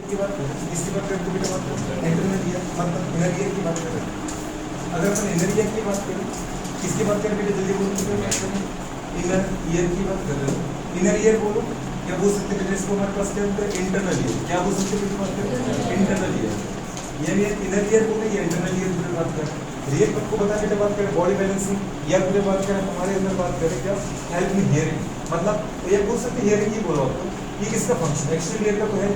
की बात करें, किसकी बात करें तो बेटा बात करें इंटरनल ईयर मतलब इनर ईयर की बात करें। अगर अपन इनर ईयर की बात करें, किसकी बात करें बेटा जल्दी बोलो, इनर ईयर की बात कर रहे हो। इनर ईयर बोलो क्या बोल सकते हैं इसको, हमारे पास क्या होता है इंटरनल ईयर, क्या बोल सकते हैं बात करें इंटरनल ईयर, यानी इनर ईयर बोले या इंटरनल ईयर की बात करें। रियल आपको बता बेटा बात करें बॉडी बैलेंसिंग या फिर बात करें हमारे अंदर बात करें क्या हेल्प इन हियरिंग, मतलब ये बोल सकते हैं हियरिंग ही बोलो आपको, ये किसका फंक्शन एक्सटर्नल ईयर का तो है।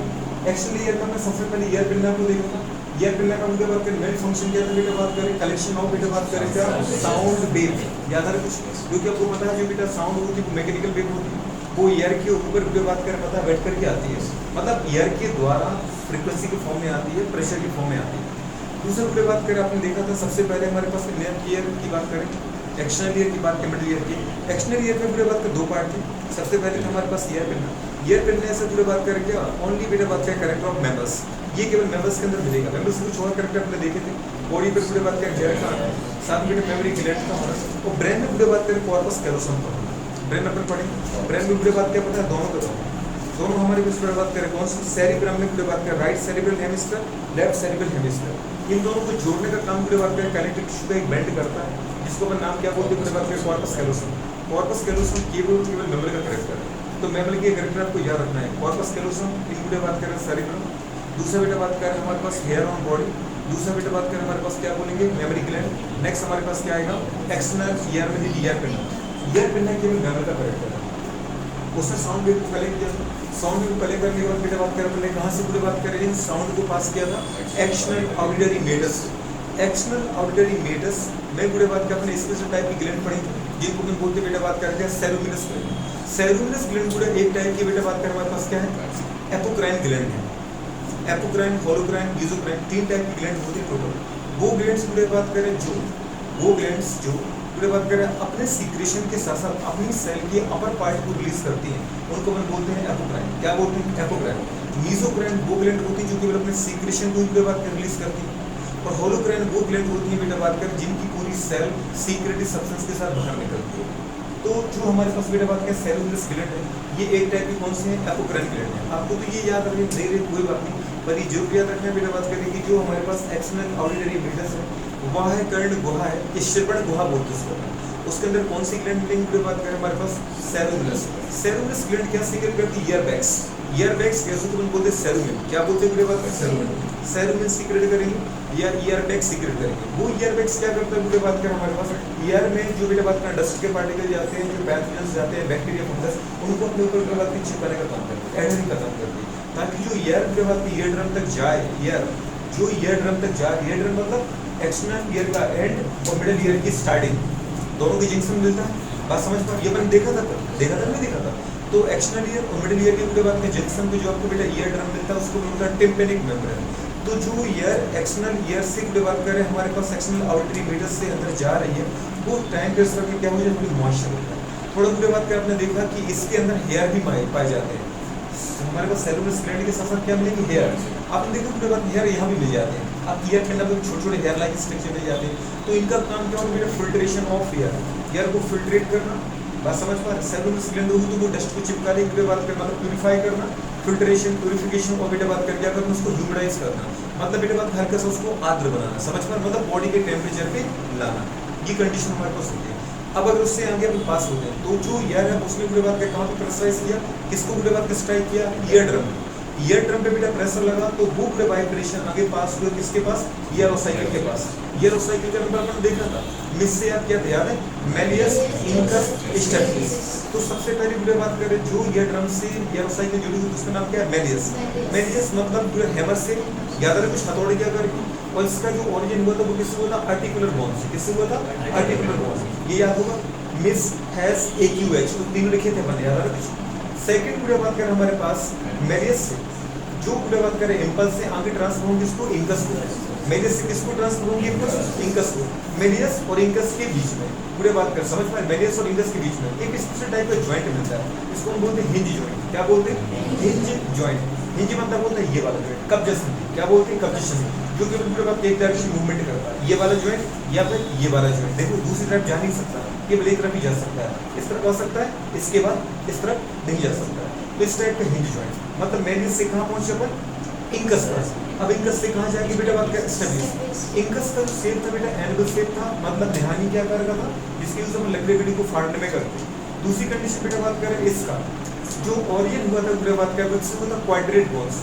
एक्सटर्नल ईयर का मैं सबसे पहले ईयर पिलना को देखूंगा, ईयर पिलना का मुझे बात करें मेन फंक्शन क्या था बेटा बात करें कलेक्शन ऑफ बेटा बात करें क्या साउंड वेव, याद है कुछ क्योंकि आपको पता है जो बेटा साउंड होती है मैकेनिकल वेव होती है, वो ईयर के ऊपर बेटा बात करें पता है बैठ करके आती है, मतलब ईयर के द्वारा फ्रीक्वेंसी के फॉर्म में आती है, प्रेशर के फॉर्म में आती है। दूसरे पे बात करें आपने देखा था सबसे पहले हमारे पास ईयर की बात करें एक्सटर्नल ईयर की बात करें मिडिल ईयर की। एक्सटर्नल ईयर में पूरे बात करें दो पार्ट थी, सबसे पहले हमारे पास ईयर पिलना, ईयर पिलने से पूरे बात करें क्या ओनली बेटा बात करें कैरेक्टर ऑफ मेंबर्स, ये केवल मेंबर्स के अंदर मिलेगा, मेंबर्स कुछ और कैरेक्टर अपने देखे थे। बॉडी पे पूरे बात करें हेयर का आना, साथ में मेमोरी ग्लैंड का होना, और ब्रेन में पूरे बात करें कॉर्पस कैलोसम का होना। ब्रेन अपन पढ़ेंगे, ब्रेन में पूरे बात क्या पता है दोनों का दोनों हमारी पूरे बात करें कौन सी सेरिब्रम में पूरे बात करें right cerebral hemisphere left cerebral hemisphere, इन दोनों को जोड़ने का काम पूरे बात करें कनेक्टिव टिश्यू का एक बेंड करता है, जिसको अपन नाम क्या बोलते हैं पूरे बात करें कॉर्पस कैलोसम। कॉर्पस कैलोसम केवल मेमोरी का कैरेक्टर है, तो मेमोरी के कैरेक्टर आपको याद रखना है कॉर्पस कैलोसम, इन पूरे बात करें सेरिब्रम। दूसरा बेटा बात करें हमारे पास हेयर ऑन बॉडी, दूसरा बेटा बात करें हमारे पास क्या बोलेंगे मेमोरी ग्लैंड। नेक्स्ट हमारे पास क्या आएगा एक्सटर्नल ईयर में ईयर पिलना, ईयर पिलना केवल मेमोरी का कैरेक्टर है, उसने साउंड वेव को कलेक्ट किया था, साउंड वेव कलेक्ट करने के बाद बेटा बात करें अपने कहाँ से पूरे बात करें इन साउंड को पास किया था external auditory meatus. External auditory meatus में पूरे बात करें अपने स्पेशल टाइप की ग्लैंड पढ़ी जिनको हम बोलते बेटा बात करते हैं सेरुमिनस ग्लैंड। सेरुमिनस ग्लैंड पूरे एक टाइप की बेटा बात करें हमारे पास क्या है एपोक्राइन ग्लैंड है, एपोक्राइन होलोक्राइन यूजोक्राइन तीन टाइप की ग्लैंड होती है टोटल। वो ग्लैंड्स पूरे बात करें जो वो ग्लैंड्स जो पूरे बात करें अपने सीक्रेशन के साथ साथ अपनी सेल के अपर पार्ट को रिलीज करती हैं, उनको हम बोलते हैं एपोक्राइन। क्या बोलते हैं एपोक्राइन। मीजोक्राइन वो ग्लैंड होती है जो केवल अपने सीक्रेशन को पूरे बात कर रिलीज करती है, और होलोक्राइन वो ग्लैंड होती है बेटा बात कर जिनकी पूरी सेल सीक्रेटरी सब्सटेंस के साथ बाहर निकलती है। तो जो हमारे पास बेटा बात करें सेलुलर ग्लैंड है, ये एक टाइप की कौन सी है एपोक्राइन ग्लैंड है। आपको तो ये याद रखने दे रहे कोई बात नहीं, पर ये जो याद रखना बेटा बात करें कि जो हमारे पास एक्सटर्नल ऑडिटरी मेटस है वह है कर्ण गुहा है, ये श्रवण गुहा बोलते हैं उसको, उसके अंदर कौन सी ग्लैंड मिलेंगी पूरे बात करें हमारे पास सेरुमिनस। सेरुमिनस ग्लैंड क्या सीक्रेट करती है ईयर बैग्स, ईयर बैग्स कैसे तो बोलते हैं सेरुमिन, क्या बोलते हैं पूरे बात करें सेरुमिन, सेरुमिन सीक्रेट करेंगे या ईयर बैग सीक्रेट करेंगे। वो ईयर बैग्स क्या करते हैं पूरे बात करें हमारे पास ईयर में जो बेटा बात करें डस्ट के पार्टिकल जाते हैं, जो पैथोजेंस जाते हैं बैक्टीरिया फंगस, उनको अपने ऊपर पूरे बात चिपकाने का काम करते हैं, एडहरिंग का काम करते हैं, ताकि जो ईयर पूरे बात की ईयर ड्रम तक जाए, ईयर जो ईयर ड्रम तक जाए, ईयर ड्रम मतलब एक्सटर्नल ईयर का एंड और मिडिल ईयर की स्टार्टिंग दोनों के जंक्शन मिलता है। बात समझ पा ये मैंने देखा था नहीं देखा था। तो एक्सटर्नल ईयर और मिडिल ईयर के पूरे बात में जंक्शन पे जो आपको बेटा ईयर ड्रम मिलता है उसको बोलता है टिम्पेनिक मेम्ब्रेन। तो जो ईयर एक्सटर्नल ईयर से पूरे बात करें हमारे पास एक्सटर्नल ऑडिटरी मेटस से अंदर जा रही है, वो टाइम के साथ क्या हो जाए थोड़ी मॉइस्चर होता है। थोड़ा पूरे बात करें आपने देखा कि इसके अंदर हेयर भी पाए जाते हैं, हमारे पास सेलुलर ग्लैंड के साथ साथ क्या मिलेंगे हेयर, आपने देखा पूरे बात हेयर यहाँ भी मिल जाते हैं, आप ईयर के अंदर छोटे छोटे हेयर लाइक स्ट्रक्चर मिल जाते हैं। तो इनका काम क्या होगा बेटा फिल्ट्रेशन ऑफ ईयर को फिल्ट्रेट करना। बात समझ पा रहे सेलुलर ग्लैंड होगी तो वो डस्ट को चिपका लेगी पूरे बात करना मतलब प्यूरिफाई करना, फिल्ट्रेशन प्यूरिफिकेशन और बेटा बात कर क्या करना उसको ह्यूमिडाइज करना, मतलब बेटा बात हल्का सा उसको आर्द्र बनाना, समझ पा मतलब बॉडी के टेम्परेचर पे लाना, ये कंडीशन हमारे पास होती है। अब अगर उससे आगे अपन पास होते हैं तो जो ईयर है उसने पूरे बात कहाँ पे प्रेशराइज किया, किसको पूरे बात स्ट्राइक किया ईयर ड्रम, ईयर ड्रम पे बेटा प्रेशर लगा तो वो पूरे वाइब्रेशन आगे पास हुए किसके पास ईयर साइकिल के पास। ईयर साइकिल का नंबर अपन देखा था मिस से आप क्या ध्यान है मेलियस इनकस स्टेपिस। तो सबसे पहले पूरे बात करें जो ईयर ड्रम से ईयर साइकिल जुड़ी हुई उसका नाम क्या है मेलियस। मेलियस मतलब पूरे हैमर से याद रहे कुछ हथौड़े क्या करके, और इसका जो ओरिजिन हुआ था वो किससे हुआ था आर्टिकुलर बोन से, किससे हुआ था आर्टिकुलर बोन से, ये याद होगा मिस हैज AQH तो तीनों लिखे थे मैंने याद रहा। सेकंड पूरे बात करें हमारे पास मेलियस से जो पूरे बात करें इम्पल्स से आगे ट्रांसफर होंगे इसको इंकस को, मेलियस से किसको ट्रांसफर होंगे इंकस को, मेलियस और इंकस के बीच में पूरे बात करें समझ पाए मेलियस और इंकस के बीच में एक स्पेशल टाइप का ज्वाइंट मिलता है, इसको हम बोलते हैं हिंज ज्वाइंट। क्या बोलते हैं हिंज ज्वाइंट। हिंज मतलब बोलते हैं ये वाला ज्वाइंट कब्जा संधि, क्या बोलते हैं कब्जा संधि, जो कि पूरे बात एक डायरेक्शन मूवमेंट करता है, ये वाला ज्वाइंट या फिर ये वाला ज्वाइंट। देखो दूसरी तरफ जा नहीं सकता, केवल एक तरफ ही जा सकता है, इस तरफ आ सकता है इसके बाद इस तरफ नहीं जा सकता है, तो इस टाइप का हिंज ज्वाइंट। मतलब मेलियस से कहाँ पहुंचे अपन इंकस था। अब इंकस से कहाँ जाएगी बेटा बात कर स्टेपिस। इंकस का जो शेप था बेटा एनगल शेप था, मतलब निहानी क्या आकार का था, जिसके यूज हम लकड़ी बेटी को फाड़ने में करते। दूसरी कंडीशन बेटा बात करें इसका जो ओरिजिन हुआ था बेटा बात करें इससे हुआ था क्वाड्रेट बोन्स,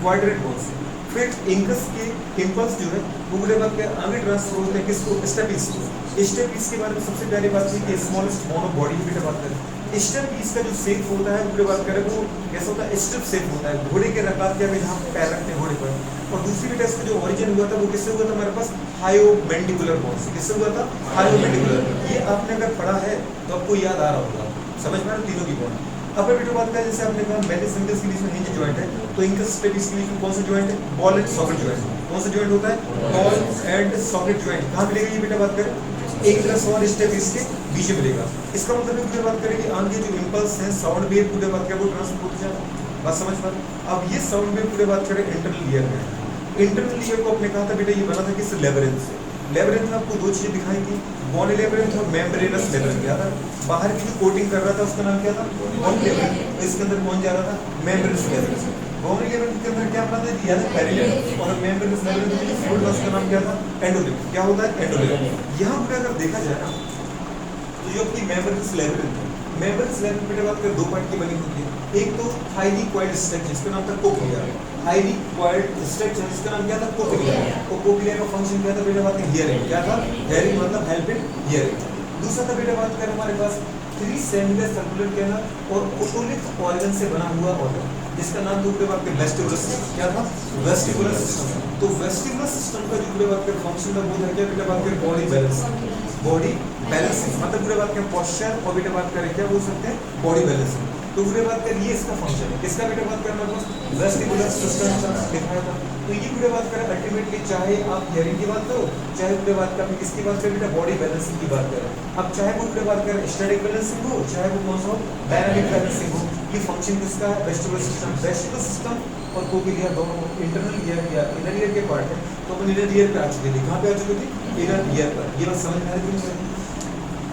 क्वाड्रेट बोन्स। फिर इंकस के इम्पल्स जो है वो बेटा बात करें आगे ट्रांसफर होते हैं किसको, स्टेपिस को। स्टेपिस के बारे में सबसे पहली बात है कि स्मॉलेस्ट बोन ऑफ बॉडी की बेटा बात करें। स्टेपिस का जो शेप होता है बेटा बात करें वो कैसा होता है, स्ट्रिप शेप होता है, घोड़े के रकाब के जहाँ पैर रखते हैं घोड़े पर। और दूसरी बेटा इसका जो ओरिजिन हुआ था वो किससे हुआ था हमारे पास, हायोमेंडिबुलर बोन से। किससे हुआ था, हायोमेंडिबुलर। ये आपने अगर पढ़ा है तो आपको याद आ रहा होगा, समझ में तीनों की बोन। अब बेटा बात करें जैसे आपने कहा मेलिस इंकस के बीच में हिंज जॉइंट है, तो इंकस स्टेपिस के बीच में कौन सा जॉइंट है, बॉल एंड सॉकेट जॉइंट। कौन सा जॉइंट होता है, बॉल एंड सॉकेट जॉइंट। कहाँ मिलेगा ये बेटा बात करें, इंकस और स्टेपिस के बीच में मिलेगा। इसका मतलब है बेटा बात करें कि आगे जो इंपल्स है साउंड वेव बेटा बात करें वो ट्रांसपोर्ट हो जाएगा, बात समझ पा। अब ये साउंड वेव बेटा बात करें इंटरनल ईयर में। इंटरनल ईयर को आपने कहा था बेटा ये बना था किस, लेबिरिंथ से। लेबिरिंथ में आपको दो चीजें दिखाई थी, बॉनी लेबिरिंथ और मेम्ब्रेनस लेबिरिंथ। क्या था, बाहर की जो कोटिंग कर रहा था उसका नाम क्या था, बॉनी लेबिरिंथ। इसके अंदर कौन जा रहा था, मेम्ब्रेनस लेबिरिंथ। बॉनी लेबिरिंथ के अंदर क्या बना था, याद है पेरिलेम। और मेम्ब्रेनस लेबिरिंथ में जो फ्लूइड था उसका नाम क्या था, एंडोलिम। क्या होता है, एंडोलिम। यहाँ पर अगर देखा जाए ना तो जो आपकी मेम्ब्रेनस लेबिरिंथ है, मेम्ब्रेनस लेबिरिंथ बेटा बात करें दो पार्ट की बनी होती है। एक तो हाईली क्वाइल्ड स्ट्रक्चर जिसका नाम था कोक्लिया, हाईली क्वाइल्ड स्ट्रक्चर जिसका नाम क्या था, कोक्लिया। और कोक्लिया का फंक्शन क्या था बेटा बात करें, हियरिंग। क्या था, हियरिंग मतलब हेल्प इन हियरिंग। दूसरा था बेटा बात करें हमारे पास 3 सेंटीमीटर सर्कुलर कैनाल और ओटोलिथ ऑर्गन से बना हुआ ऑर्गन जिसका नाम तो बात करें वेस्टिबुलर सिस्टम। क्या था, वेस्टिबुलर सिस्टम। तो वेस्टिबुलर सिस्टम का जो बात करें फंक्शन था वो था क्या बेटा बात करें, बॉडी बैलेंस, बॉडी बैलेंसिंग। मतलब पूरे बात करें पोस्चर और बेटा बात करें क्या बोल सकते हैं, बॉडी बैलेंसिंग। तो पूरे बात करें ये इसका फंक्शन है। किसका बेटा बात करें हमारे पास, वेस्टिबुलर सिस्टम का दिखाया था। तो ये पूरे बात करें अल्टीमेटली चाहे आप हियरिंग की बात करो, चाहे पूरे बात करें किसकी बात करें बेटा, बॉडी बैलेंसिंग की बात करें। अब चाहे वो पूरे बात करें स्टैटिक बैलेंसिंग हो, चाहे वो कौन सा हो, डायनामिक बैलेंसिंग हो, ये फंक्शन किसका है, वेस्टिबुलर सिस्टम। वेस्टिबुलर सिस्टम और कोक्लिया दोनों इंटरनल ईयर या इनर ईयर के पार्ट है। तो अपन इनर ईयर पे आ चुके थे, कहाँ पे आ चुके थे, इनर ईयर पर। ये बात समझ में आ रही है।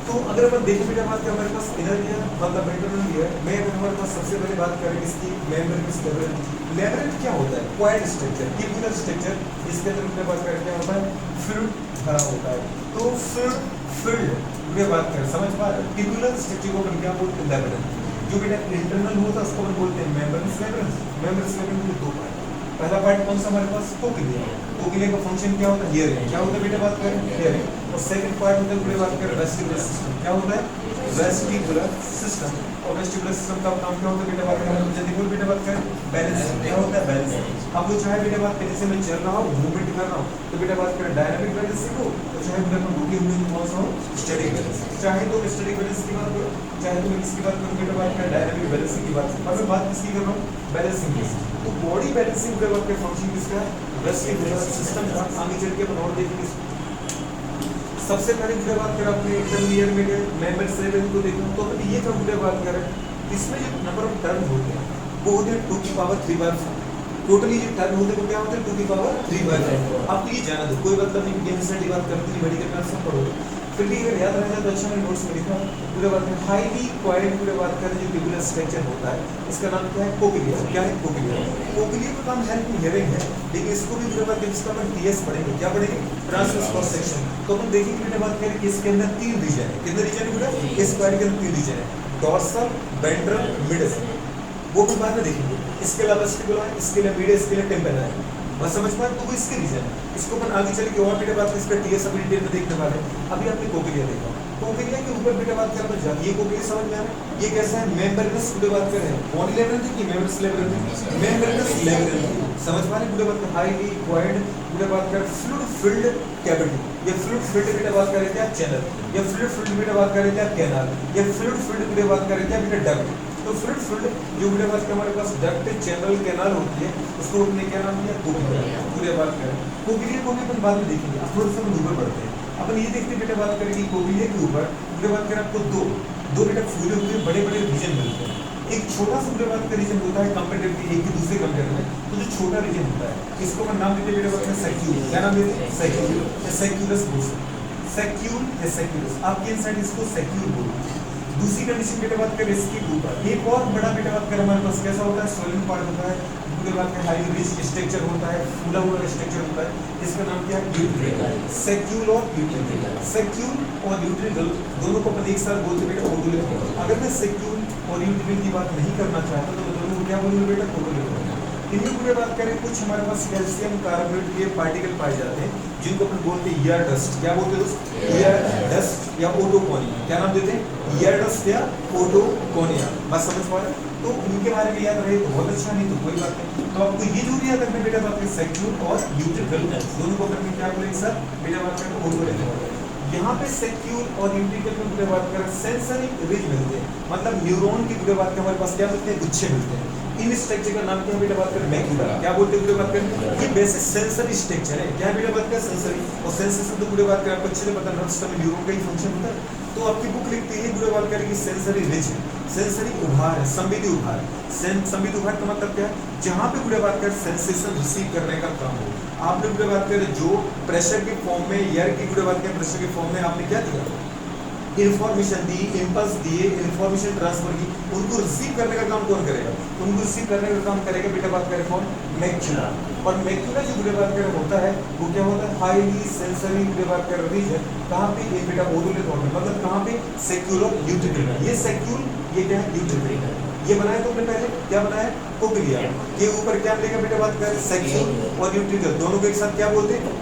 तो अगर अपन देखें बेटा बात करें हमारे पास इनर ईयर मतलब इंटरनल ईयर में, अगर हमारे पास सबसे पहले बात करें इसकी मेम्ब्रेनस लेबिरिंथ। लेबिरिंथ क्या होता है, क्वाइल्ड स्ट्रक्चर, ट्यूबुलर स्ट्रक्चर जिसके अंदर हमने बात करें क्या होता है, फ्लूइड भरा होता है। तो फ्लूइड में बात करें समझ पा रहे, ट्यूबुलर स्ट्रक्चर को अपन क्या बोलते हैं, लेबिरिंथ। जो बेटा इंटरनल होता है उसको अपन बोलते हैं मेम्ब्रेनस लेबिरिंथ। मेम्ब्रेनस लेबिरिंथ के दो पार्ट, पहला पार्ट कौन सा हमारे पास, कोक्लिया। कोक्लिया का फंक्शन क्या होता है, हियरिंग। क्या होता है बेटा बात करें, हियरिंग। और सेकंड पार्ट होता है पूरे बात करें वेस्टिबुलर सिस्टम। क्या होता है, वेस्टिबुलर सिस्टम। और वेस्टिबुलर सिस्टम का काम क्या होता है बेटा बात करें, जल्दी बोल बेटा बात करें, बैलेंसिंग। क्या होता है, बैलेंसिंग। अब वो चाहे बेटा बात करें जैसे मैं चल रहा हूँ, मूवमेंट कर रहा हूँ, तो बेटा बात करें डायनामिक बैलेंसिंग हो, तो चाहे बेटा मैं रुके हुए कौन सा हो, स्टैटिक बैलेंसिंग। चाहे तो स्टैटिक बैलेंस की बात करो, चाहे तो मैं किसकी बात करूँ बेटा बात करें, डायनामिक बैलेंसिंग की बात। और मैं बात किसकी कर रहा हूँ, बैलेंसिंग की। तो बॉडी बैलेंसिंग के वक्त फंक्शन किसका है, वेस्टिबुलर सिस्टम का। आगे चल के अपन और देखेंगे। सबसे पहले पूरे बात करें अपने इंटरनल ईयर में गए मेम्ब्रेनस लेबिरिंथ को देखो, तो ये जो पूरे बात करें इसमें जो नंबर ऑफ टर्न होते हैं वो होते हैं 2⁴। टोटली जो टर्न होते हैं वो क्या होते हैं, 2⁴। आपको ये जाना दो, कोई मतलब नहीं कि बात करते हैं मेडिकल में सब पढ़ोगे, फिर भी अगर याद रह जाए तो अच्छा। मैंने नोट्स में लिखा पूरे बात में हाईली क्वाइल्ड पूरे बात करें जो ट्यूबुलर स्ट्रक्चर होता है इसका नाम क्या है, कोक्लिया। क्या है, कोक्लिया। कोक्लिया का काम हेल्प इन हियरिंग है, लेकिन इसको भी पूरे बात करें इसका अपन टीएस पढ़ेंगे। क्या पढ़ेंगे, ट्रांसवर्स क्रॉस सेक्शन। तो अपन देखेंगे बेटा बात करें कि इसके अंदर 3 रीजन है। कितने रीजन है बेटा, इस स्क्वायर के अंदर 3 रीजन है, डॉर्सल, वेंट्रल, मिडल। वो भी बाद में देखेंगे। इसके अलावा वेस्टिबुलर है, इसके लिए मिड, इसके लिए टेम्परल है। बस समझ पाए, तो वो इसके रीजन है। इसको अपन आगे चल के और बेटा बात इसका टीएस अभी डिटेल में देखने वाले हैं। अभी आपने कोक्लिया देखा, कोक्लिया के ऊपर बेटा बात करें तो ये कोक्लिया समझ में आ रहा है, ये कैसा है, मेम्ब्रेनस पूरे बात कर रहे हैं, बॉडी लेबिरिंथ की मेम्ब्रेनस लेबिरिंथ, मेम्ब्रेनस लेबिरिंथ समझ पा रहे पूरे बात कर, हाईली क्वाइल्ड पूरे बात कर, फ्लूइड फिल्ड कैविटी। ये फ्लूइड फिल्ड बेटा बात करें क्या, चैनल। ये फ्लूइड फिल्ड बेटा बात करें क्या, कैनाल। ये फ्लूइड फिल्ड पूरे बात करें क्या बेटा, डक्ट। तो फ्लूइड फिल्ड जो बेटा बात हमारे पास डक्ट, चैनल, कैनाल होती है, उसको हमने क्या नाम दिया, कोक्लिया। पूरे बात करें कोक्लिया को भी अपन बाद में देखेंगे। अब थोड़ा सा हम ऊपर बढ़ते हैं। अपन ये देखते बेटा बात करें कि कोक्लिया के ऊपर पूरे बात करें आपको दो बेटा फूले हुए बड़े बड़े रीजन मिलते हैं। एक छोटा सा पूरे बात का रीजन होता है कंपेरेटिवली एक के दूसरे कंपेयर में, तो जो छोटा रीजन होता है इसको अपन नाम देते बेटा बात करें सैक्यूल। क्या नाम देते हैं, सैक्यूल या सैक्यूलस बोल सकते हैं। सैक्यूल या सैक्यूलस, आपके इन साइड इसको सैक्यूल बोलते हैं। दूसरी कंडीशन बेटा बात करें इसके ऊपर एक और बड़ा बेटा बात करें हमारे पास कैसा होता है सोलिन पार्ट होता है, पूरे बात करें हाई रिच स्ट्रक्चर होता है, फूला हुआ स्ट्रक्चर होता है, इसका नाम क्या है यूट्रिकल। सेक्यूल और यूट्रिकल, सेक्यूल और यूट्रिकल दोनों को अपन एक साथ बोलते बेटा ओडुलेट। अगर मैं सेक्यूल और यूट्रिकल की बात नहीं करना चाहता तो दोनों को क्या बोलूंगा बेटा ओडुलेट। इनमें पूरे बात करें कुछ हमारे पास कैल्शियम कार्बोनेट के पार्टिकल पाए जाते हैं जिनको अपन बोलते हैं ईयर डस्ट। क्या बोलते हैं दोस्त? ईयर डस्ट या ओटोकोनिया। क्या नाम देते हैं? ईयर डस्ट या ओटोकोनिया। बस समझ पा रहे? तो इनके बारे में याद रहे तो बहुत अच्छा, नहीं तो कोई बात नहीं। तो आपको ये जरूर याद रखना बेटा बात करें सेक्यूल और यूट्रिकल दोनों को अपन क्या बोलेंगे सर बेटा बात करें ओटोकोनिया। यहाँ पे सेक्यूल और यूट्रिकल में पूरे बात करें सेंसरी रिज मिलते हैं, मतलब न्यूरॉन की पूरे बात करें हमारे पास क्या मिलते हैं गुच्छे मिलते हैं। इन स्ट्रक्चर का नाम क्या है बेटा बात करें मैक्यूला। क्या बोलते हैं पूरे बात करें? ये बेसिक सेंसरी स्ट्रक्चर है। क्या बेटा बात करें? सेंसरी। और सेंसेशन तो पूरे बात करें आपको अच्छे से पता नर्व सिस्टम में न्यूरॉन का ही फंक्शन होता है। तो आपकी बुक लिखती है पूरे बात करें कि सेंसरी रिच है, सेंसरी उभार है, संवेदी उभार। संवेदी उभार का मतलब क्या है? जहाँ पे पूरे बात करें सेंसेशन रिसीव करने का काम हो। आपने पूरे बात करें जो प्रेशर के फॉर्म में एयर की पूरे बात करें प्रेशर के फॉर्म में आपने क्या दिया? इन्फॉर्मेशन दी, इम्पल्स दिए, इन्फॉर्मेशन ट्रांसफर की, उनको रिसीव करने का काम कौन करेगा? उनको रिसीव करने का काम करेगा बेटा बात करें कौन? मैक्यूला। और मैक्यूला जो बेटा बात करें होता है वो क्या होता है? हाईली सेंसरी बेटा बात करें रीजन। कहाँ पे? ये बेटा ओडुलेट ऑर्गन, मतलब कहाँ पे? सेक्यूल और यूट्रिकल। ये सेक्यूल, ये क्या है? यूट्रिकल। ये बनाया तुमने पहले, क्या बनाया? कोक्लिया के ऊपर क्या मिलेगा बेटा बात करें? सेक्यूल और यूट्रिकल दोनों को एक साथ क्या बोलते हैं?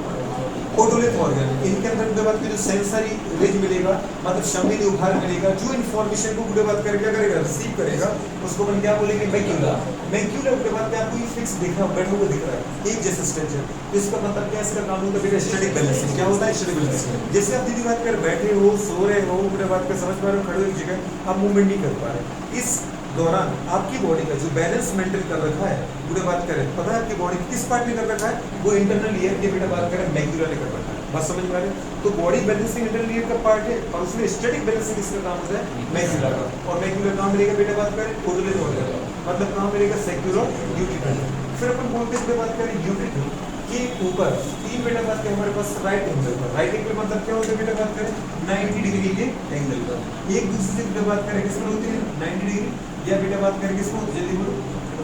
ओडुलेट ऑर्गन। इनके अंदर पूरे बात की जो सेंसरी रिज मिलेगा, मतलब संवेदी उभार मिलेगा, जो इन्फॉर्मेशन को पूरे बात करके क्या करेगा? रिसीव करेगा, उसको हम क्या बोलेंगे? मैक्यूला। मैक्यूला के बाद में आपको ये फिक्स दिख रहा है, बैठा हुआ दिख रहा है एक जैसा स्ट्रक्चर। तो इसका मतलब क्या? इसका काम होता है स्टैटिक बैलेंसिंग। क्या होता है? Static balancing. जैसे आप दीदी बात कर बैठे हो, सो रहे हो, पूरे बात कर समझ पा रहे हो, खड़े हो एक जगह, आप मूवमेंट नहीं कर पा रहे, इस दौरान आपकी बॉडी का जो बैलेंस मेंटेन कर रखा है पूरे बात करें, पता है आपकी बॉडी किस पार्ट ने कर रखा है? वो इंटरनल ईयर के बेटा बात करें मैक्यूला ने कर रखा है। बात समझ पा रहे हैं? तो बॉडी बैलेंसिंग इंटरनल ईयर का पार्ट है और उसमें स्टैटिक बैलेंसिंग इसका काम होता है मैक्यूला का। और मैक्यूला कहाँ मिलेगा बेटा बात करें? ओडुलेट ऑर्गन, मतलब कहाँ मिलेगा? सेक्यूल और यूट्रिकल। फिर अपन बोलते हैं बात करें यूट्रिकल के ऊपर तीन बेटा बात करें हमारे पास राइट एंगल पर। राइट एंगल मतलब क्या होता है बेटा बात करें? 90 डिग्री के एंगल पर। एक दूसरे से बेटा बात करें किसमें होते हैं? 90 डिग्री। या बेटा बात करें किसको? जल्दी बोलो,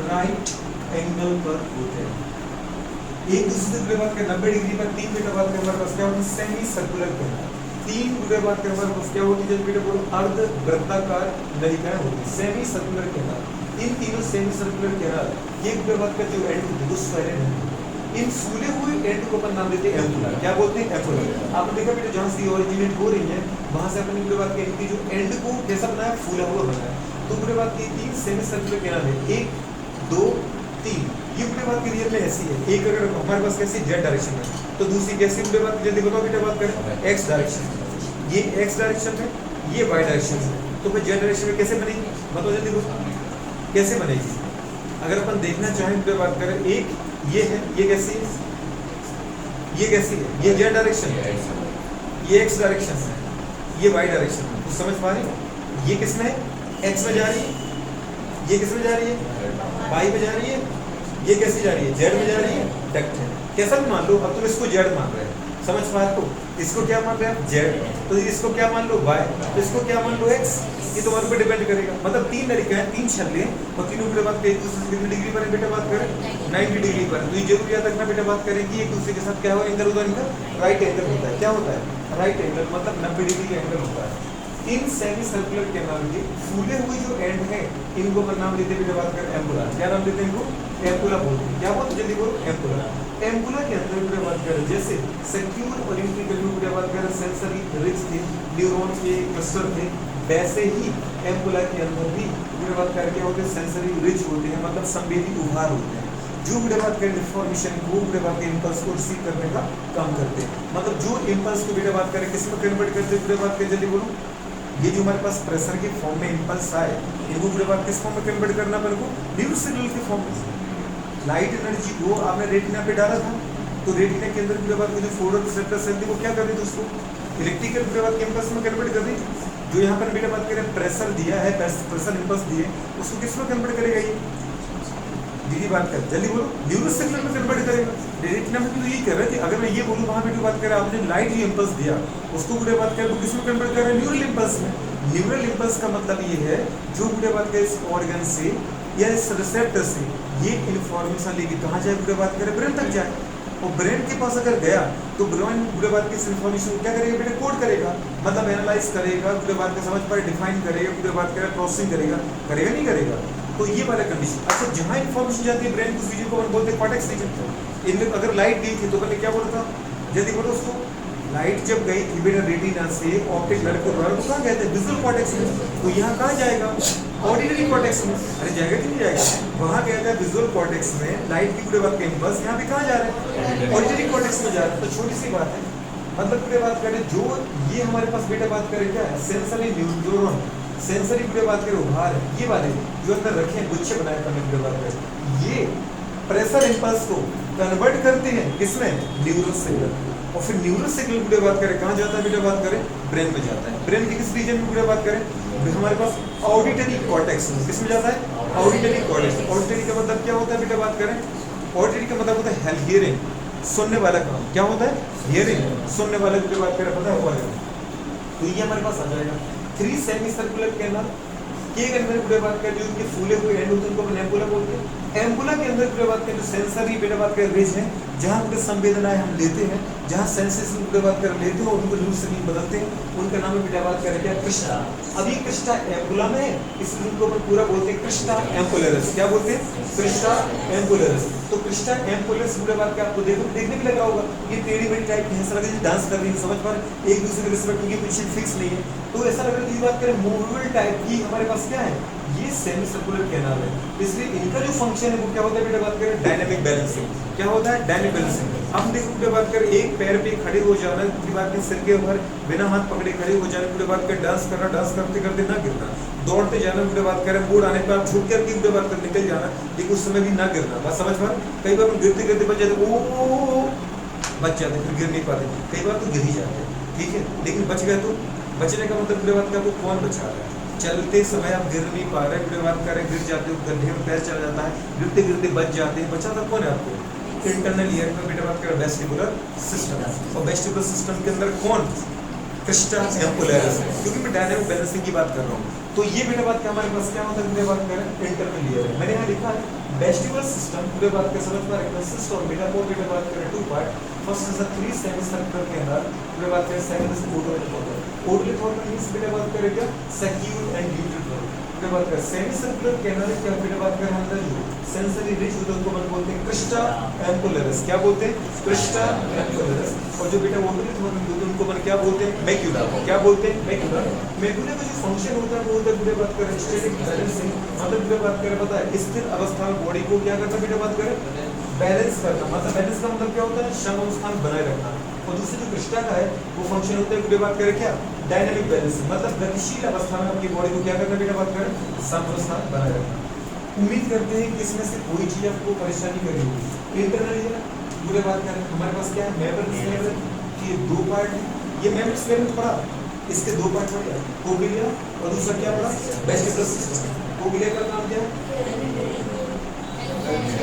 राइट एंगल पर होते हैं। एक दूसरे से बात करें 90 डिग्री पर। तीन बेटा बात करें हमारे पास क्या होता है? Semi circular canal. तीन बेटा बात करें हमारे पास क्या होती है? जल्दी बेटा बोलो, अर्ध वृत्ताकार नलिकाएं होती है, सेमी सर्कुलर कैनाल। इन तीनों सेमी सर्कुलर कैनाल ये बेटा बात का जो एंड होती है वो स्फेरिकल है। इन फूले हुए एंड को अपन नाम देते हैं एम्पुला। क्या बोलते हैं? एम्पुला। आपने देखा बेटा जहाँ से ओरिजिनेट हो रही है वहां से अपन पूरे बात करें जो एंड को कैसा बनाया? फूला हुआ बनाया। तो पूरे बात की तीन सेमी सर्कुलर कैनाल है, 1 2 3। ये पूरे बात की रियल में ऐसी है। एक अगर हमारे पास कैसी जेड डायरेक्शन में, तो दूसरी कैसी पूरे बात जल्दी बताओ बेटा बात करें? X direction. ये एक्स डायरेक्शन में, ये वाई डायरेक्शन में। तो फिर जेड डायरेक्शन में कैसे बनेगी? बताओ जल्दी बताओ कैसे बनेगी? अगर अपन देखना चाहें पूरे बात करें, एक ये है, ये कैसी है? ये कैसी है? ये जेड डायरेक्शन है, ये एक्स डायरेक्शन है, ये वाई डायरेक्शन है। तो समझ पा रहे हो? ये किसमें है? एक्स में जा रही है, ये किस में जा रही है? वाई में जा रही है। ये कैसी जा रही है? जेड में जा रही है। डक्ट है, कैसा भी मान लो। अब तुम इसको जेड मान रहे हो, समझ पा रहे हो? इसको क्या मान रहे हैं? जेड। तो इसको क्या मान लो? वाई। तो इसको क्या मान लो? एक्स। ये तुम्हारे ऊपर डिपेंड करेगा। मतलब तीन तरीके हैं, तीन छल्ले और तीनों बेटा बात करें कितनी डिग्री पर बेटा बात करें? 90 डिग्री पर। तो ये जरूर याद रखना बेटा बात करें कि एक दूसरे के साथ क्या हो? एंगल उधर इनका राइट एंगल होता है। क्या होता है? राइट एंगल, मतलब 90 डिग्री का एंगल होता है। इन सेमी सर्कुलर कैनाल के फूले हुए जो एंड है इनको अपन नाम देते हैं बात करें एम्पुला। क्या नाम देते हैं इनको? एम्पुला बोलते हैं। क्या बोलते? जल्दी बोलो, एम्पुला। एम्पुला के अंदर पूरे बात करें जैसे सेक्यूल और यूट्रिकल में पूरे बात करें सेंसरी रिच थे, न्यूरॉन के क्लस्टर थे, वैसे ही एम्पुला के अंदर भी पूरे बात करें क्या होते हैं? सेंसरी रिच होते हैं, मतलब संवेदी उभार होते हैं, जो पूरे बात करें इन्फॉर्मेशन को पूरे बात करें इम्पल्स को रिसीव करने का काम करते हैं। मतलब जो इम्पल्स को बेटा बात करें किस में कन्वर्ट करते हैं? पूरे बात करें जल्दी बोलो, ये जो हमारे पास प्रेशर के फॉर्म में इम्पल्स आए इनको पूरे बात किस फॉर्म में कन्वर्ट करना अपन को? न्यूरो सिग्नल के फॉर्म में। लाइट एनर्जी को आपने रेटिना पे डाला था, तो रेटिना के अंदर पूरे बात जो फोटो रिसेप्टर सेल थी वो क्या कर रही थी? उसको इलेक्ट्रिकल पूरे बात इम्पल्स में कन्वर्ट कर दी। जो यहाँ पर बेटा बात करें प्रेशर दिया है, प्रेशर इम्पल्स दिए, उसको किस में कन्वर्ट करेगा? ये दीदी बात कर जल्दी बोलो, न्यूरो सिग्नल में कन्वर्ट करेगा। रेटिना में तो यही कर रहे थे। अगर मैं ये बोलूँ वहाँ पे जो बात करें आपने लाइट ही इम्पल्स दिया, उसको पूरे बात करें तो किस में कन्वर्ट कर रहे हैं? न्यूरल इम्पल्स में। न्यूरल इंपल्स का मतलब ये है जो बुढ़े बात करें इस ऑर्गन से या इस रिसेप्टर से ये इंफॉर्मेशन लेके कहाँ जाए, बुढ़े बात करें ब्रेन तक जाए। और ब्रेन के पास अगर गया तो ब्रेन बुढ़े बात की इस इंफॉर्मेशन क्या करेगा बेटे, कोड करेगा, मतलब एनालाइज करेगा, बुढ़े बात का समझ पर डिफाइन करेगा, बुढ़े बात करें प्रोसेसिंग करेगा, करेगा नहीं करेगा। तो ये वाला कंडीशन। अच्छा, जहाँ इंफॉर्मेशन जाती है ब्रेन, उस रीजन को अपन बोलते हैं कॉर्टेक्स रीजन। इनमें अगर लाइट गई थी तो पहले क्या बोलता, जल्दी बोलो उसको, लाइट जब गई थी बेटा रेटिना से ऑप्टिक नर्व के द्वारा तो कहाँ गए थे, विजुअल कॉर्टेक्स में। तो यहाँ कहाँ जाएगा, ऑडिटरी कॉर्टेक्स में। अरे जाएगा कि नहीं जाएगा, वहाँ गया था विजुअल कॉर्टेक्स में, लाइट की पूरे बात का इंपल्स यहाँ पे कहाँ जा रहा है, ऑडिटरी कॉर्टेक्स में जा रहा है। तो छोटी सी बात है, मतलब पूरे बात करें जो ये हमारे पास बेटा बात करें क्या है, सेंसरी न्यूरॉन, सेंसरी पूरे बात करें उभार है, ये वाले जो अंदर रखे हैं गुच्छे बनाए करने पूरे बात करें, ये प्रेशर इंपल्स को कन्वर्ट करते हैं किसमें, न्यूरल सिग्नल। और फिर न्यूरल सिग्नल पूरे बात करें कहाँ जाता है बेटा बात करें, ब्रेन में जाता है। ब्रेन के किस रीजन में पूरे बात करें, हमारे पास ऑडिटरी कॉर्टेक्स में। किसमें जाता है, ऑडिटरी कॉर्टेक्स। ऑडिटरी का मतलब क्या होता है बेटा बात करें, ऑडिटरी का मतलब होता है हियरिंग, सुनने वाला काम। क्या होता है, हियरिंग, सुनने वाले की बात करें, पता है। तो ये हमारे पास आ जाएगा 3 सेमी सर्कुलर कैनाल के अंदर पूरे बात करें, जो उनके फूले हुए एंड होते हैं उनको एम्पुला बोलते हैं। एम्पुला के अंदर पूरे बात करें जो सेंसरी बेटा बात करें रिज है, जहाँ पूरे संवेदनाएं हम लेते हैं, जहाँ सेंसेशन पूरे बात कर लेते हैं और उनको लूज से बदलते हैं, उनका नाम है बेटा बात करें क्या, कृष्णा। अभी कृष्णा एम्पुला में है, इसलिए उनको अपन पूरा बोलते हैं कृष्णा एम्पुलरस। क्या बोलते हैं, कृष्णा एम्पुलरस। तो कृष्णा एम्पुलरस पूरे बात का आपको देखने भी लगा होगा, ये टेढ़ी मेढ़ी टाइप की ऐसा लग रहा है डांस कर रही है, समझ पा रहे, एक दूसरे के रिस्पेक्ट में कुछ फिक्स नहीं है। तो ऐसा लग रहा है, बात करें मूवेबल टाइप की हमारे पास क्या है, ये सेमी सर्कुलर कैनाल है। इसलिए इनका जो फंक्शन है वो क्या होता है बेटा बात करें, डायनामिक बैलेंसिंग। क्या होता है, डायनामिक बैलेंसिंग। अब देखो बेटा बात करें, एक पैर पे खड़े हो जाना, पूरी बात में सिर के ऊपर बिना हाथ पकड़े खड़े हो जाना, पूरी बात कर डांस करना, डांस करते करते ना गिरना, दौड़ते जाना, पूरी बात करें मूड आने पर छूट करके पूरी बात कर निकल जाना, लेकिन उस समय भी ना गिरना। बात समझ पा, कई बार गिरते गिरते बच जाते, ओ बच जाते, फिर गिर नहीं पाते, कई बार तो गिर ही जाते, ठीक है, लेकिन बच गए। तो बचने का मतलब पूरी बात का आपको कौन बचा रहा है, चलते समय आप गिर नहीं पा रहे, पूरी बात करें गिर जाते हो, गड्ढे में पैर चला जाता है, गिरते गिरते बच जाते हैं, बचाता कौन है आपको, इंटरनल ईयर में बेटा बात करें वेस्टिबुलर सिस्टम। और वेस्टिबुलर सिस्टम के अंदर कौन, कृष्णा एम्पुलरस, क्योंकि मैं डायनामिक बैलेंसिंग की बात कर रहा हूँ। तो ये बेटा बात क्या हमारे पास क्या होता है, बेटा बात करें इंटरनल ईयर है, मैंने यहाँ लिखा है वेस्टिबुलर सिस्टम पूरे बात का समझ पा रहे, कंसिस्ट ऑफ बेटा को बेटा बात करें 2 part. First is the 3 semicircular canal, पूरे बात करें second is otolith organ. Otolith organ means बेटा बात करें क्या, सैक्यूल एंड यूट्रिकल। पूरे बात करें सेमी सर्कुलर कैनाल क्या बेटा बात करें अंदर जो सेंसरी रिच होता है उनको अपन बोलते हैं कृष्णा एम्पुलरस। क्या बोलते हैं, कृष्णा एम्पुलरस। और जो बेटा ओडोलिथ ऑर्गन होते हैं उनको अपन क्या बोलते हैं, मैक्यूला। क्या बोलते हैं, मैक्यूला। मैक्यूला का जो फंक्शन होता है वो होता है पूरे बात करें स्टैटिक बैलेंसिंग, मतलब पूरे बात करें पता है स्थिर अवस्था में बॉडी को क्या करना बेटा बात करें, बैलेंस करना। मतलब बैलेंस का मतलब क्या होता है, सम अवस्था में बनाए रखना। और दूसरे जो कृष्णा का है वो फंक्शन होता है पूरे बात करें क्या, डायनामिक बैलेंसिंग, मतलब गतिशील अवस्था में अपनी बॉडी को क्या करना बेटा बात करें, सम अवस्था में बनाए रखना। उम्मीद करते हैं कि इसमें से कोई चीज आपको परेशानी करी होगी। इंटरनल पूरे बात करें हमारे पास क्या है, मेम्ब्रेन के 2 पार्ट है, ये मेम्ब्रेन पढ़ा, इसके 2 पार्ट पढ़े, कोक्लिया और दूसरा क्या पढ़ा, वेस्टिबुलर सिस्टम। कोक्लिया का काम क्या है,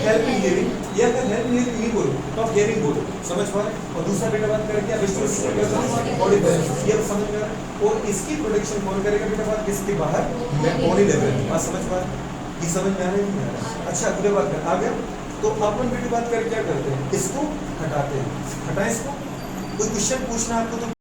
हेल्पिंग हियरिंग, या अगर हेल्पिंग हियरिंग नहीं बोलो तो आप हियरिंग बोलो, समझ पा रहे। और दूसरा बेटा बात करें क्या, वेस्टिबुलर सिस्टम का बॉडी बैलेंस, ये समझ में आ रहा है। और इसकी प्रोटेक्शन कौन करेगा बेटा बात, इसके बाहर बॉडी लेवल, बात समझ पा रहे, ये समझ में आ रहा है नहीं आ रहा। अच्छा पूरे बात कर आ गया। तो अपन बेटी बात कर क्या करते हैं, इसको हटाते हैं, हटाएं इसको। कोई क्वेश्चन पूछना आपको तो